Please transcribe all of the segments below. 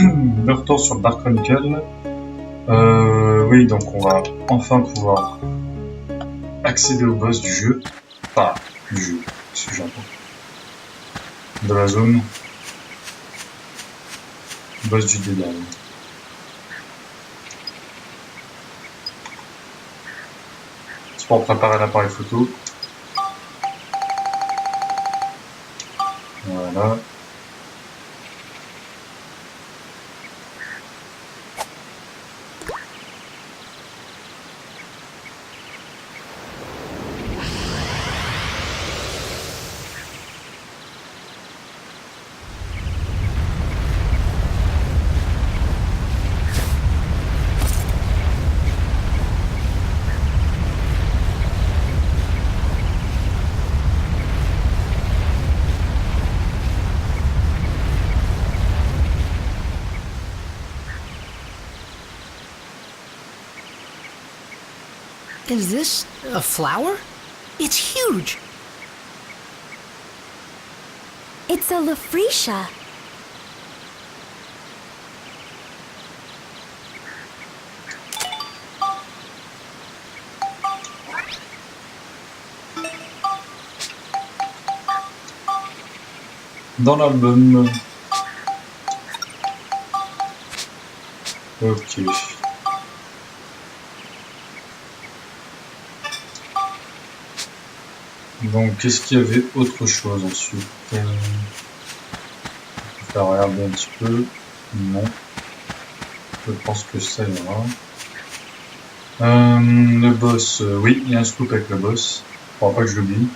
de retour sur Dark Chronicle. Oui, donc on va enfin pouvoir accéder au boss du jeu. Enfin, du jeu, ce que j'entends. De la zone. Boss du détail. C'est pour préparer l'appareil photo. Voilà. Is this a flower? It's huge! It's a Lafretia. Dans l'album. Ok. Donc, qu'est-ce qu'il y avait autre chose ensuite? Je vais faire regarder un petit peu. Non. Je pense que ça ira. Le boss, oui, il y a un scoop avec le boss. Faut pas que je l'oublie.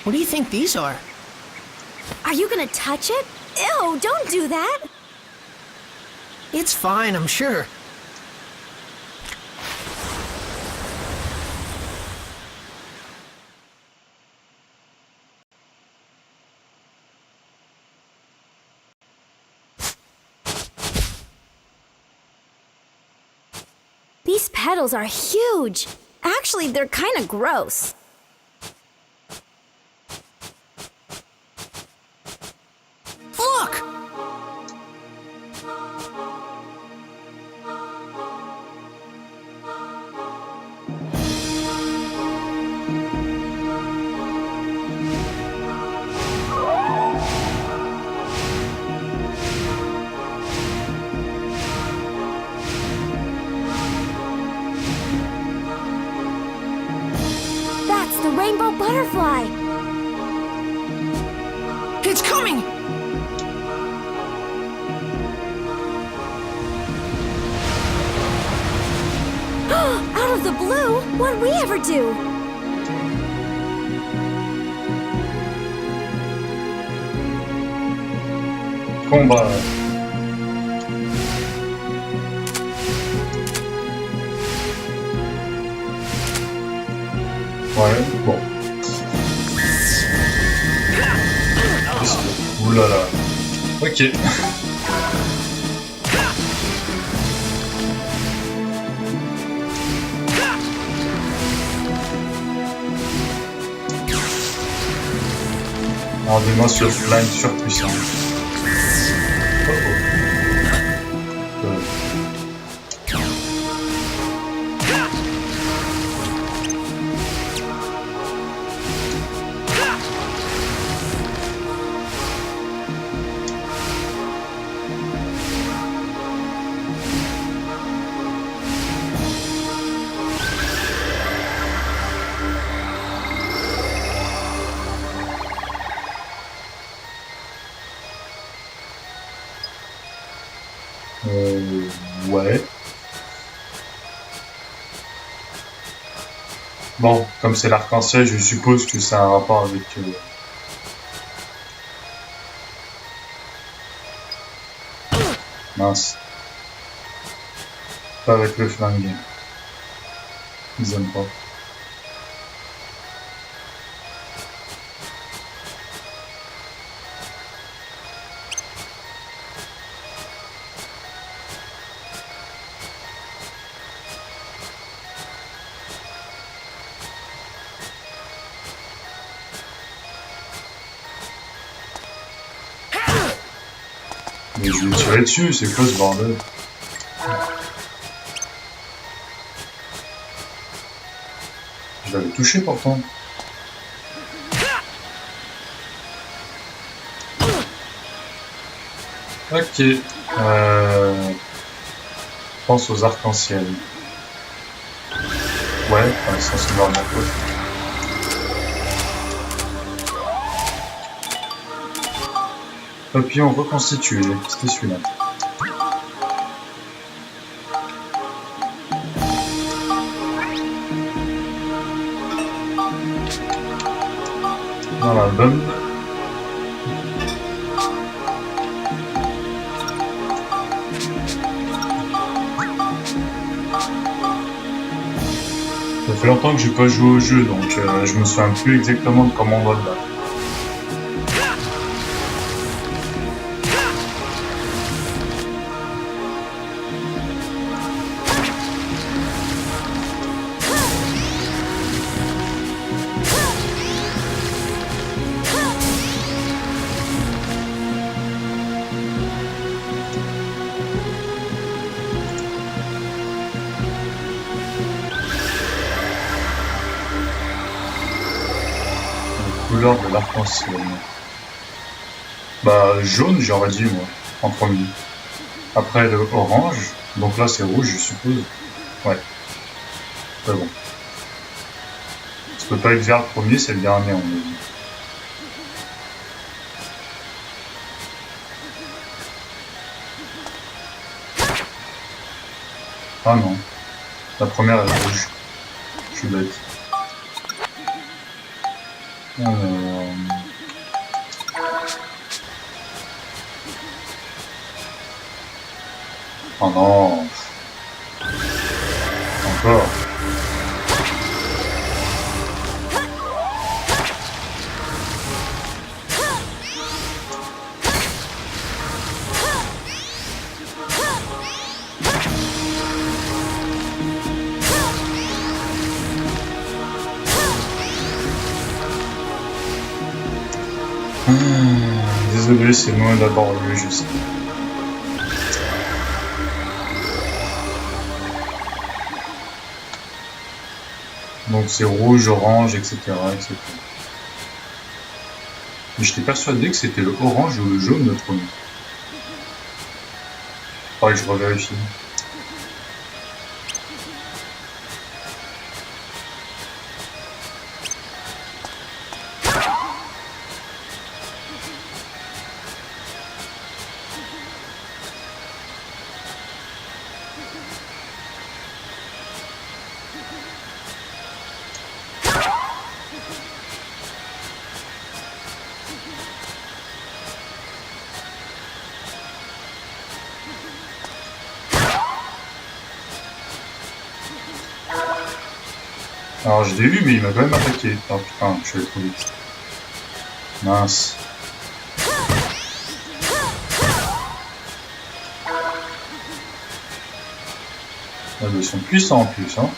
What do you think these are? Are you gonna touch it? Ew, don't do that! It's fine, I'm sure. These petals are huge. Actually, they're kind of gross. Look! That's the rainbow butterfly. It's coming! Out of the blue? What'd we ever do? Combat. Ouais, bon. Qu'est-ce que... Ouh là là. Ok. Alors des sur line surpuissant. Oh oh. Ouais. Bon, comme c'est l'arc-en-ciel, je suppose que ça a un rapport avec... Mince. Pas avec le flingue. Ils aiment pas. Mais je vais tirer dessus, c'est quoi ce bordel? Je l'avais touché pourtant. Ok. Pense aux arc-en-ciel. Ouais, ça c'est vraiment cool. Papillon reconstitué, c'était celui-là. Dans l'album. Ça fait longtemps que j'ai pas joué au jeu, donc je me souviens plus exactement de comment on doit le battre. Couleur de l'arc-en-ciel. Bah jaune j'aurais dit moi, en premier. Après le orange, donc là c'est rouge je suppose. Ouais. C'est bon. Ça peut pas être vert le premier, c'est le dernier on a dit. Ah non. La première est rouge. Je suis bête. Oh non. Encore. Désolé, c'est moins laborieux, je sais. Donc c'est rouge, orange, etc., etc. Mais j'étais persuadé que c'était le orange ou le jaune le premier. Faudrait que je revérifie. Alors je l'ai eu mais il m'a quand même attaqué. Oh putain, je suis allé trop vite. Mince. Ah, ils sont puissants en plus, hein.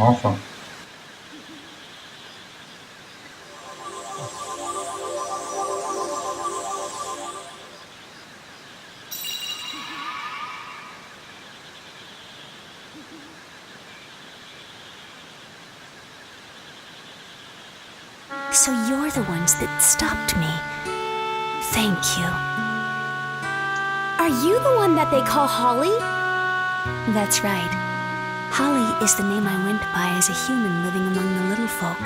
Enfin. So you're the ones that stopped me. Thank you. Are you the one that they call Holly? That's right. Holly is the name I went by as a human living among the little folk.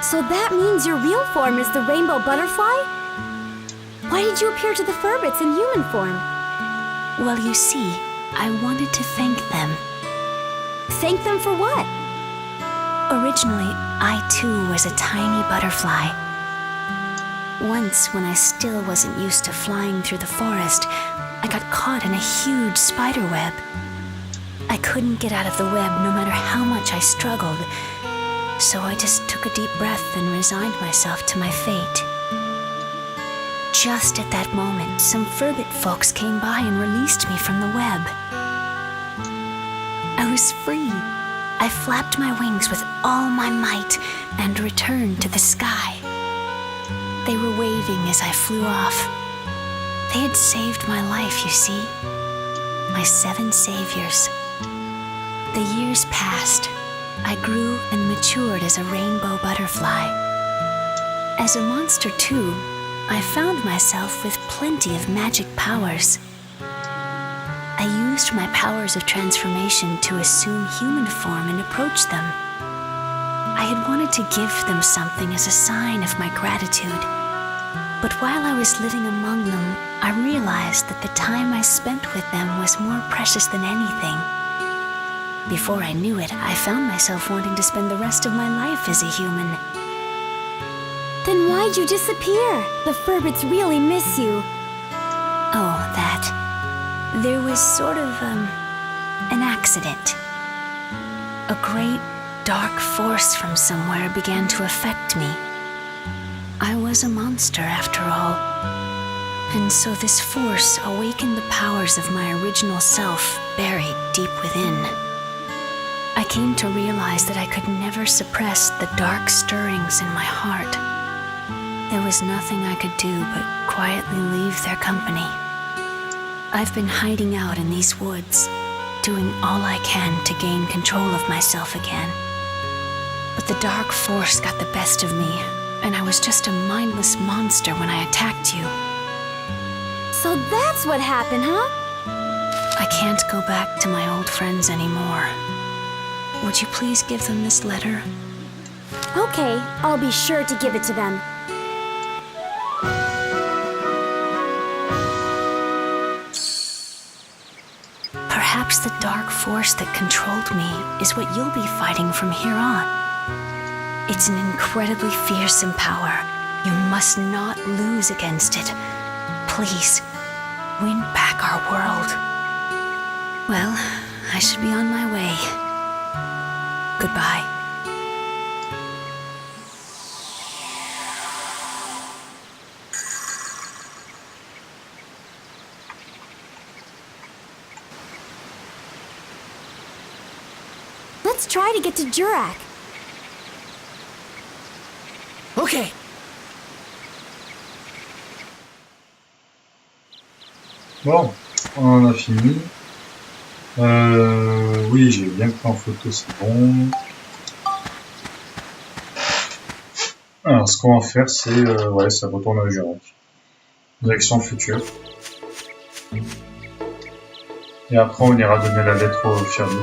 So that means your real form is the rainbow butterfly? Why did you appear to the Furbits in human form? Well, you see, I wanted to thank them. Thank them for what? Originally, I too was a tiny butterfly. Once, when I still wasn't used to flying through the forest, I got caught in a huge spider web. I couldn't get out of the web no matter how much I struggled, so I just took a deep breath and resigned myself to my fate. Just at that moment, some Furbit folks came by and released me from the web. I was free. I flapped my wings with all my might and returned to the sky. They were waving as I flew off. They had saved my life, you see. My 7 saviors. The years passed. I grew and matured as a rainbow butterfly. As a monster too, I found myself with plenty of magic powers. I used my powers of transformation to assume human form and approach them. I had wanted to give them something as a sign of my gratitude. But while I was living among them, I realized that the time I spent with them was more precious than anything. Before I knew it, I found myself wanting to spend the rest of my life as a human. Then why'd you disappear? The Furbits really miss you. Oh, that. There was sort of, an accident. A great, dark force from somewhere began to affect me. I was a monster, after all. And so this force awakened the powers of my original self buried deep within. I came to realize that I could never suppress the dark stirrings in my heart. There was nothing I could do but quietly leave their company. I've been hiding out in these woods, doing all I can to gain control of myself again. But the dark force got the best of me, and I was just a mindless monster when I attacked you. So that's what happened, huh? I can't go back to my old friends anymore. Would you please give them this letter? Okay, I'll be sure to give it to them. Perhaps the dark force that controlled me is what you'll be fighting from here on. It's an incredibly fearsome power. You must not lose against it. Please, win back our world. Well, I should be on my way. Goodbye. Let's try to get to Jurak. Okay. Bon, on en a fini. Oui, j'ai bien pris en photo, c'est bon. Alors, ce qu'on va faire, c'est... ouais, ça retourne à Jurak. Direction future. Et après, on ira donner la lettre au Furbit.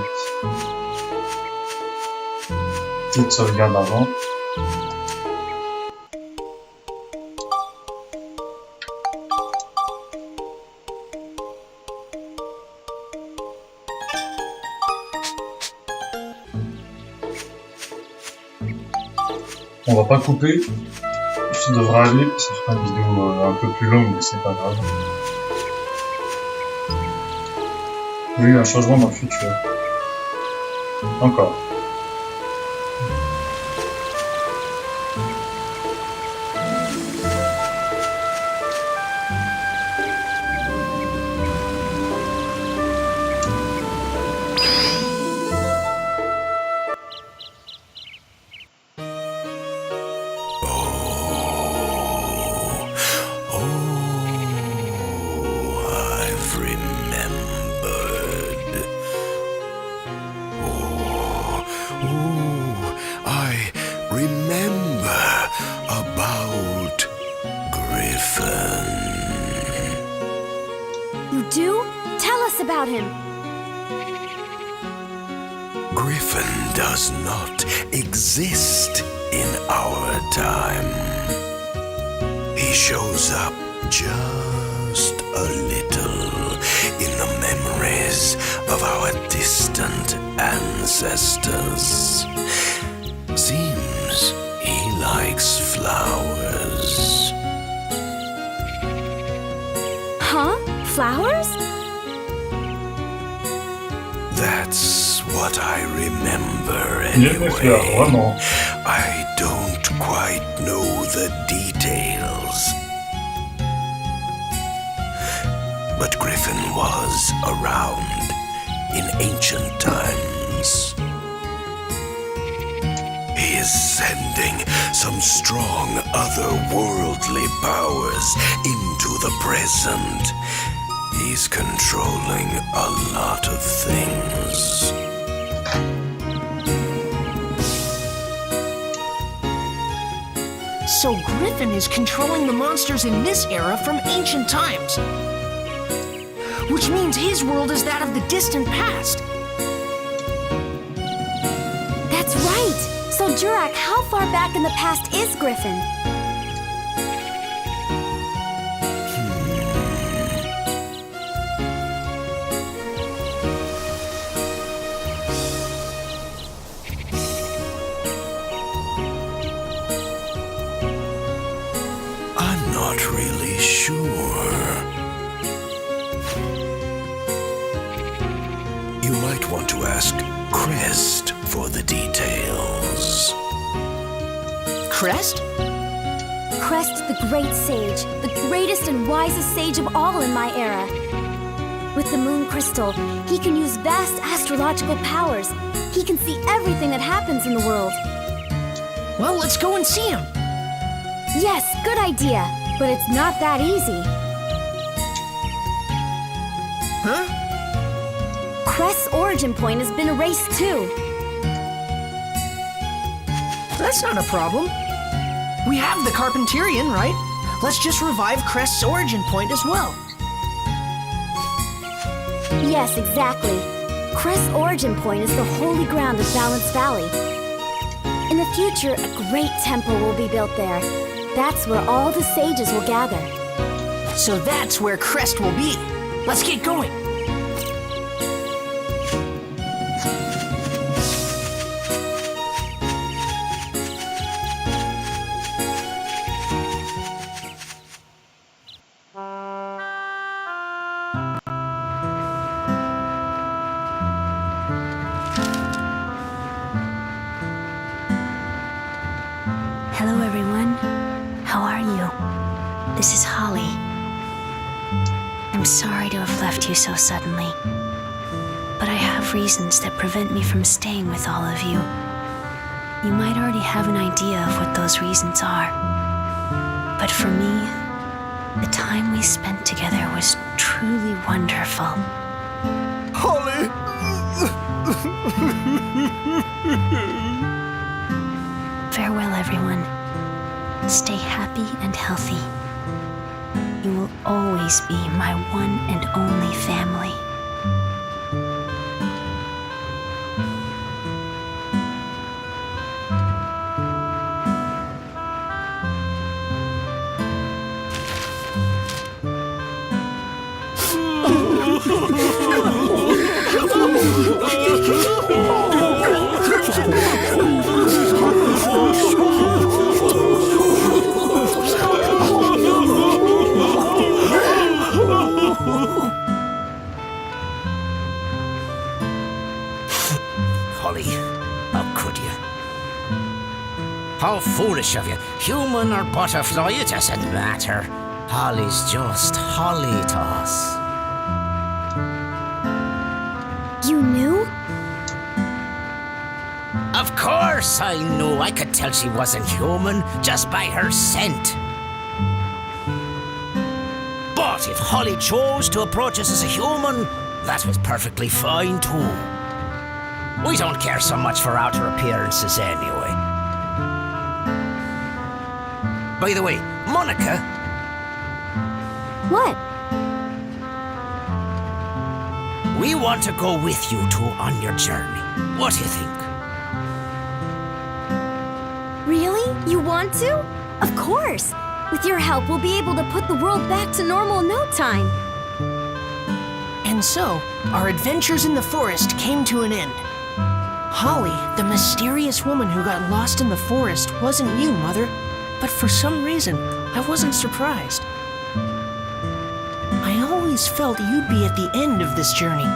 Petite sauvegarde avant. On va pas couper, ça devrait aller, ça fera une vidéo un peu plus longue, mais c'est pas grave. Oui, un changement dans le futur. Encore. Griffin does not exist in our time. He shows up just a little in the memories of our distant ancestors. Seems he likes flowers. Huh? Flowers? That's what I remember Les fleurs, anyway. vraiment. I don't quite know the details. But Griffin was around in ancient times. He is sending some strong otherworldly powers into the present. He's controlling a lot of things. So Griffin is controlling the monsters in this era from ancient times. Which means his world is that of the distant past. That's right! So, Jurak, how far back in the past is Griffin? I'm not really sure. You might want to ask Crest for the details. Crest? Crest, the great sage, the greatest and wisest sage of all in my era. With the moon crystal, he can use vast astrological powers. He can see everything that happens in the world. Well, let's go and see him. Yes, good idea, but it's not that easy. Huh? Crest's origin point has been erased too. That's not a problem. We have the Carpenterian, right? Let's just revive Crest's origin point as well. Yes, exactly. Crest's origin point is the holy ground of Balance Valley. In the future, a great temple will be built there. That's where all the sages will gather. So that's where Crest will be. Let's get going. Hello, everyone. How are you? This is Holly. I'm sorry to have left you so suddenly, but I have reasons that prevent me from staying with all of you. You might already have an idea of what those reasons are, but for me, the time we spent together was truly wonderful. Holly! Farewell, everyone. Stay happy and healthy. You will always be my one and only family. Holly, how could you? How foolish of you. Human or butterfly, it doesn't matter. Holly's just Holly to us. You knew? Of course I knew. I could tell she wasn't human just by her scent. But if Holly chose to approach us as a human, that was perfectly fine too. We don't care so much for outer appearances anyway. By the way, Monica, What? we want to go with you two on your journey. What do you think? Really? You want to? Of course! With your help, we'll be able to put the world back to normal in no time. And And so, our adventures in the forest came to an end. Holly, the mysterious woman who got lost in the forest, wasn't you, Mother, but for some reason, I wasn't surprised. I always felt you'd be at the end of this journey.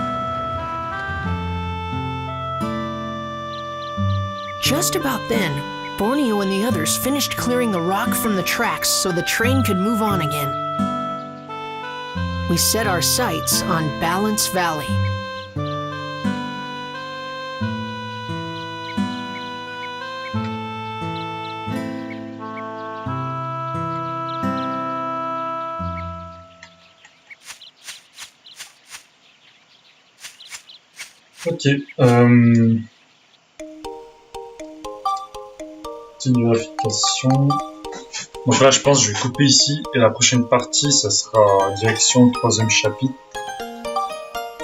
Just about then, Borneo and the others finished clearing the rock from the tracks so the train could move on again. We set our sights on Balance Valley. Ok. Petite vérification. Donc là, je pense que je vais couper ici. Et la prochaine partie, ça sera direction 3e chapitre.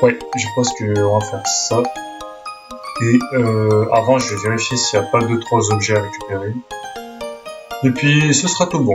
Ouais, je pense qu'on va faire ça. Et avant, je vais vérifier s'il n'y a pas 2-3 objets à récupérer. Et puis, ce sera tout bon.